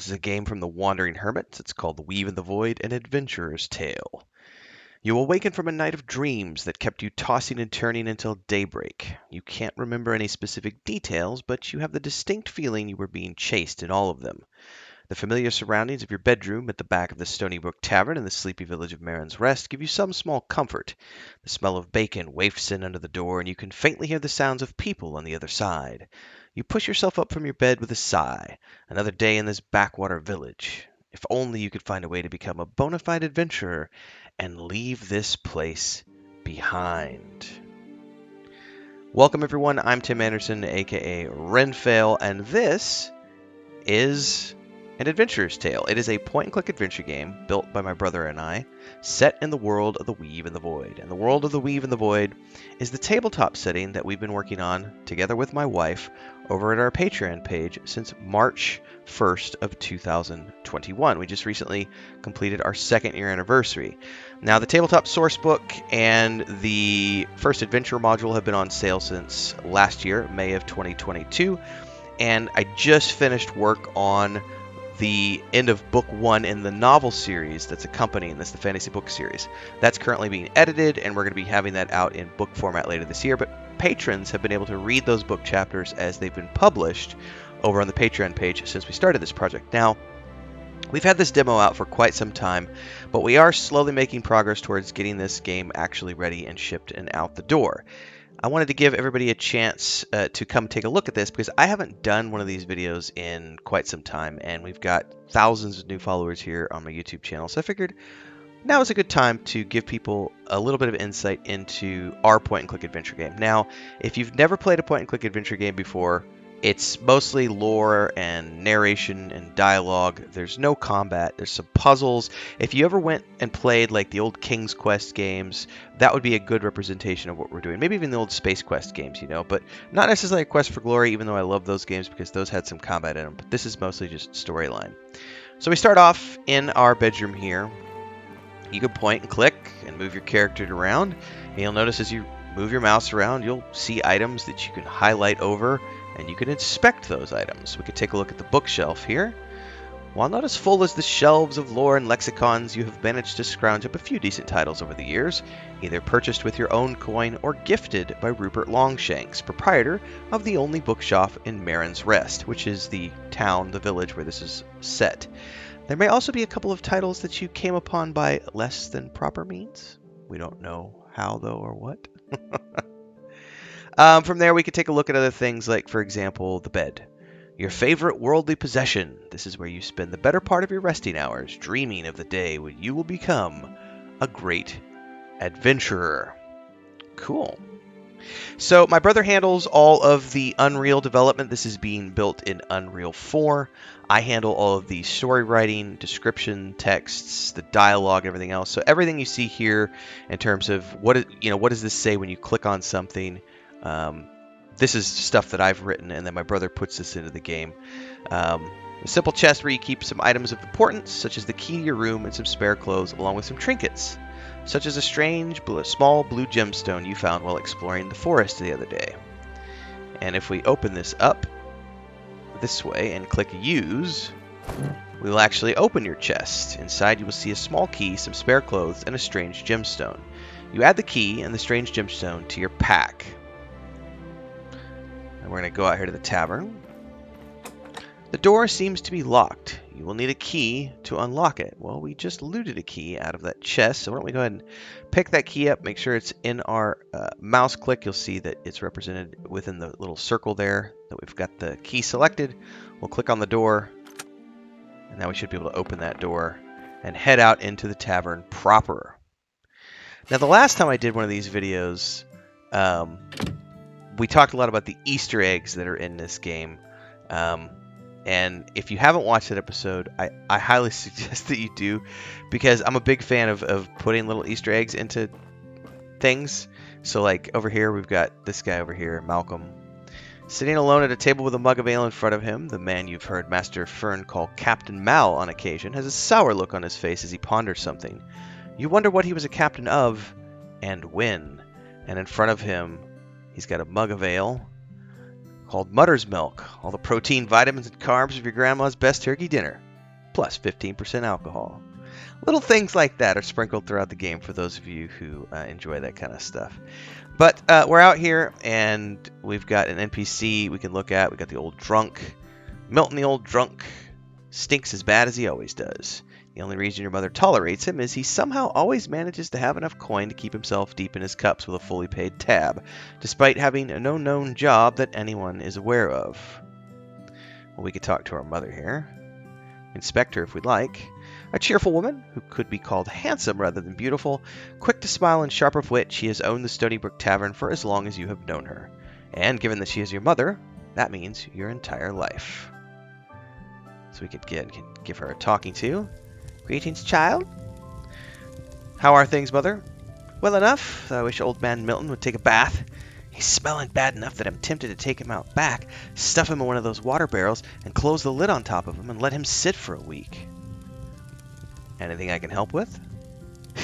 This is a game from the Wandering Hermits. It's called The Weave in the Void, an Adventurer's Tale. You awaken from a night of dreams that kept you tossing and turning until daybreak. You can't remember any specific details, but you have the distinct feeling you were being chased in all of them. The familiar surroundings of your bedroom at the back of the Stony Brook Tavern in the sleepy village of Marin's Rest give you some small comfort. The smell of bacon wafts in under the door, and you can faintly hear the sounds of people on the other side. You push yourself up from your bed with a sigh. Another day in this backwater village. If only you could find a way to become a bona fide adventurer and leave this place behind. Welcome, everyone. I'm Tim Anderson, aka Renfail, and this is An Adventurer's Tale. It is a point-and-click adventure game built by my brother and I, set in the world of the Weave in the Void. And the world of the Weave in the Void is the tabletop setting that we've been working on together with my wife over at our Patreon page since March 1st of 2021. We just recently completed our second year anniversary. Now, the tabletop sourcebook and the first adventure module have been on sale since last year, May of 2022. And I just finished work on the end of book one in the novel series that's accompanying this, the fantasy book series. That's currently being edited, and we're going to be having that out in book format later this year. But patrons have been able to read those book chapters as they've been published over on the Patreon page since we started this project. Now, we've had this demo out for quite some time, but we are slowly making progress towards getting this game actually ready and shipped and out the door. I wanted to give everybody a chance to come take a look at this because I haven't done one of these videos in quite some time, and we've got thousands of new followers here on my YouTube channel. So I figured now is a good time to give people a little bit of insight into our point-and-click adventure game. Now, if you've never played a point-and-click adventure game before, it's mostly lore and narration and dialogue. There's no combat. There's some puzzles. If you ever went and played like the old King's Quest games, that would be a good representation of what we're doing. Maybe even the old Space Quest games, but not necessarily a Quest for Glory, even though I love those games because those had some combat in them. But this is mostly just storyline. So we start off in our bedroom here. You can point and click and move your character around. And you'll notice as you move your mouse around, you'll see items that you can highlight over, and you can inspect those items. We could take a look at the bookshelf here. While not as full as the shelves of lore and lexicons, you have managed to scrounge up a few decent titles over the years, either purchased with your own coin or gifted by Rupert Longshanks, proprietor of the only bookshop in Marin's Rest, which is the town, the village where this is set. There may also be a couple of titles that you came upon by less than proper means. We don't know how, though, or what. From there, we could take a look at other things like, for example, the bed. Your favorite worldly possession. This is where you spend the better part of your resting hours, dreaming of the day when you will become a great adventurer. Cool. So my brother handles all of the Unreal development. This is being built in Unreal 4. I handle all of the story writing, description, texts, the dialogue, everything else. So everything you see here in terms of what does this say when you click on something. This is stuff that I've written, and then my brother puts this into the game. A simple chest where you keep some items of importance, such as the key to your room and some spare clothes, along with some trinkets, such as a strange small blue gemstone you found while exploring the forest the other day. And if we open this up this way and click Use, we will actually open your chest. Inside you will see a small key, some spare clothes, and a strange gemstone. You add the key and the strange gemstone to your pack. We're going to go out here to the tavern. The door seems to be locked. You will need a key to unlock it. Well, we just looted a key out of that chest, so why don't we go ahead and pick that key up, make sure it's in our mouse click. You'll see that it's represented within the little circle there, that we've got the key selected. We'll click on the door, and now we should be able to open that door and head out into the tavern proper. Now, the last time I did one of these videos, we talked a lot about the Easter eggs that are in this game. And if you haven't watched that episode, I highly suggest that you do, because I'm a big fan of putting little Easter eggs into things. So like over here, we've got this guy over here, Malcolm, sitting alone at a table with a mug of ale in front of him. The man you've heard Master Fern call Captain Mal on occasion has a sour look on his face as he ponders something. You wonder what he was a captain of and when. And in front of him, he's got a mug of ale called Mutter's Milk, all the protein, vitamins, and carbs of your grandma's best turkey dinner. plus 15% alcohol. Little things like that are sprinkled throughout the game for those of you who enjoy that kind of stuff. But we're out here, and we've got an NPC we can look at. We've got the old drunk. Milton, the old drunk, stinks as bad as he always does. The only reason your mother tolerates him is he somehow always manages to have enough coin to keep himself deep in his cups with a fully paid tab, despite having no known job that anyone is aware of. Well, we could talk to our mother here. Inspect her if we'd like. A cheerful woman, who could be called handsome rather than beautiful, quick to smile and sharp of wit, she has owned the Stony Brook Tavern for as long as you have known her. And given that she is your mother, that means your entire life. So we could give her a talking to. Greetings, child. How are things, mother? Well enough. I wish old man Milton would take a bath. He's smelling bad enough that I'm tempted to take him out back, stuff him in one of those water barrels, and close the lid on top of him and let him sit for a week. Anything I can help with?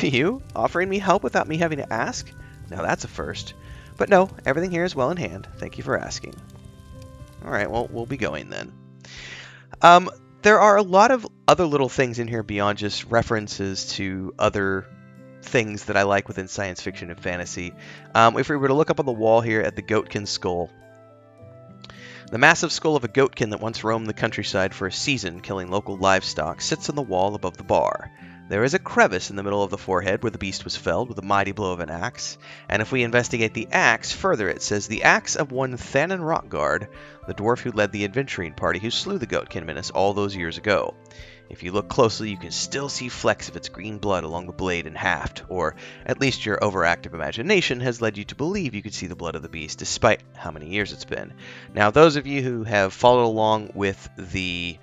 You? Offering me help without me having to ask? Now that's a first. But no, everything here is well in hand. Thank you for asking. Alright, well, we'll be going then. There are a lot of other little things in here beyond just references to other things that I like within science fiction and fantasy. If we were to look up on the wall here at the Goatkin skull, the massive skull of a goatkin that once roamed the countryside for a season, killing local livestock, sits on the wall above the bar. There is a crevice in the middle of the forehead where the beast was felled with a mighty blow of an axe, and if we investigate the axe further, it says the axe of one Thanon Rockguard, the dwarf who led the adventuring party who slew the Goatkin menace all those years ago. If you look closely, you can still see flecks of its green blood along the blade and haft, or at least your overactive imagination has led you to believe you could see the blood of the beast, despite how many years it's been. Now, those of you who have followed along with the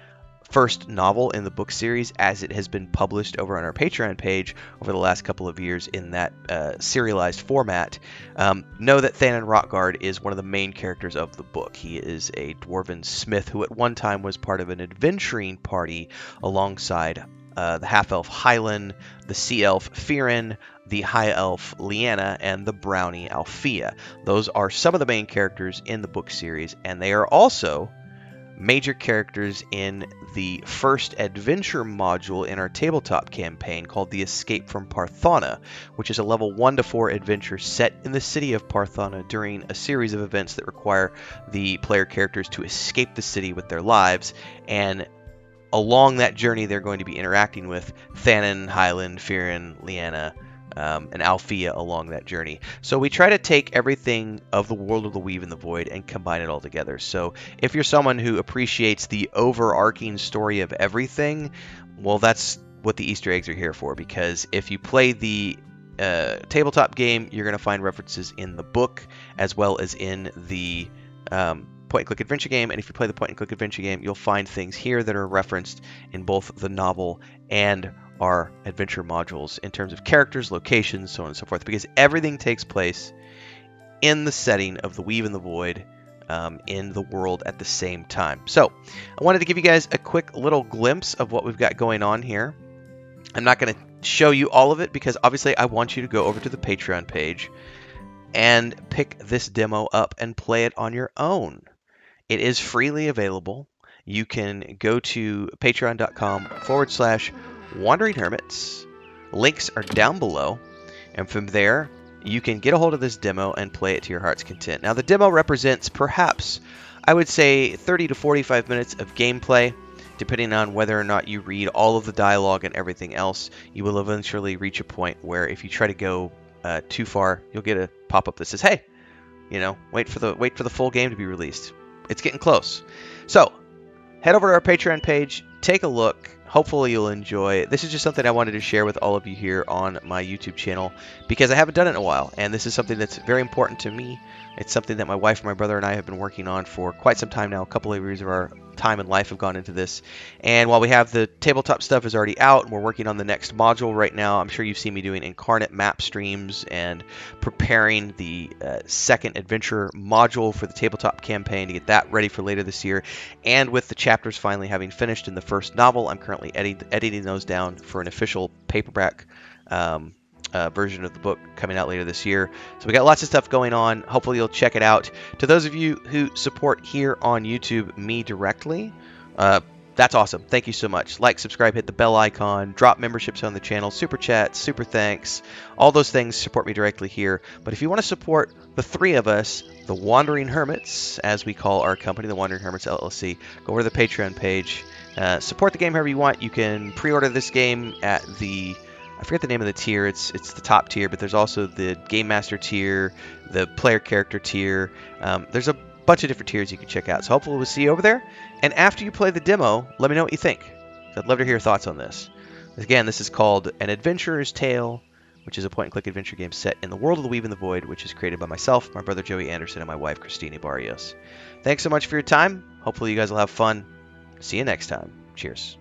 first novel in the book series as it has been published over on our Patreon page over the last couple of years in that serialized format, know that Thanon Rockguard is one of the main characters of the book. He is a dwarven smith who at one time was part of an adventuring party alongside the half-elf Hylan, the sea-elf Firin, the high-elf Leanna, and the brownie Althea. Those are some of the main characters in the book series, and they are also major characters in the first adventure module in our tabletop campaign called The Escape from Parthana, which is a level 1 to 4 adventure set in the city of Parthana during a series of events that require the player characters to escape the city with their lives, and along that journey they're going to be interacting with Thanon, Hylan, Firin, Leanna, and Althea along that journey. So we try to take everything of the world of the Weave and the Void and combine it all together. So if you're someone who appreciates the overarching story of everything, well, that's what the Easter eggs are here for, because if you play the tabletop game, you're going to find references in the book as well as in the point-and-click adventure game, and if you play the point-and-click adventure game, you'll find things here that are referenced in both the novel and our adventure modules in terms of characters, locations, so on and so forth, because everything takes place in the setting of the Weave and the Void in the world at the same time. So I wanted to give you guys a quick little glimpse of what we've got going on here. I'm not going to show you all of it because obviously I want you to go over to the Patreon page and pick this demo up and play it on your own. It is freely available. You can go to patreon.com/Wandering Hermits. Links are down below, and from there you can get a hold of this demo and play it to your heart's content. Now the demo represents perhaps, I would say, 30 to 45 minutes of gameplay. Depending on whether or not you read all of the dialogue and everything else, you will eventually reach a point where if you try to go too far, you'll get a pop-up that says, hey, wait for the full game to be released. It's getting close. So head over to our Patreon page, take a look. Hopefully you'll enjoy. This is just something I wanted to share with all of you here on my YouTube channel because I haven't done it in a while, and this is something that's very important to me. It's something that my wife, my brother, and I have been working on for quite some time now. A couple of years of our time and life have gone into this. And while we have the tabletop stuff is already out and we're working on the next module right now, I'm sure you've seen me doing incarnate map streams and preparing the second adventure module for the tabletop campaign to get that ready for later this year. And with the chapters finally having finished in the first novel, I'm currently editing those down for an official paperback version of the book coming out later this year. So we got lots of stuff going on. Hopefully you'll check it out. To those of you who support here on YouTube me directly, That's awesome. Thank you so much. Like, subscribe, hit the bell icon, drop memberships on the channel, super chats, super thanks. All those things support me directly here. But if you want to support the three of us, the Wandering Hermits, as we call our company, the Wandering Hermits LLC, go over to the Patreon page. Support the game however you want. You can pre-order this game at the, I forget the name of the tier. It's the top tier, but there's also the Game Master tier, the Player Character tier. There's a bunch of different tiers you can check out. So hopefully we'll see you over there. And after you play the demo, let me know what you think. I'd love to hear your thoughts on this. Again, this is called An Adventurer's Tale, which is a point-and-click adventure game set in the world of the Weave and the Void, which is created by myself, my brother Joey Anderson, and my wife Christina Barrios. Thanks so much for your time. Hopefully you guys will have fun. See you next time. Cheers.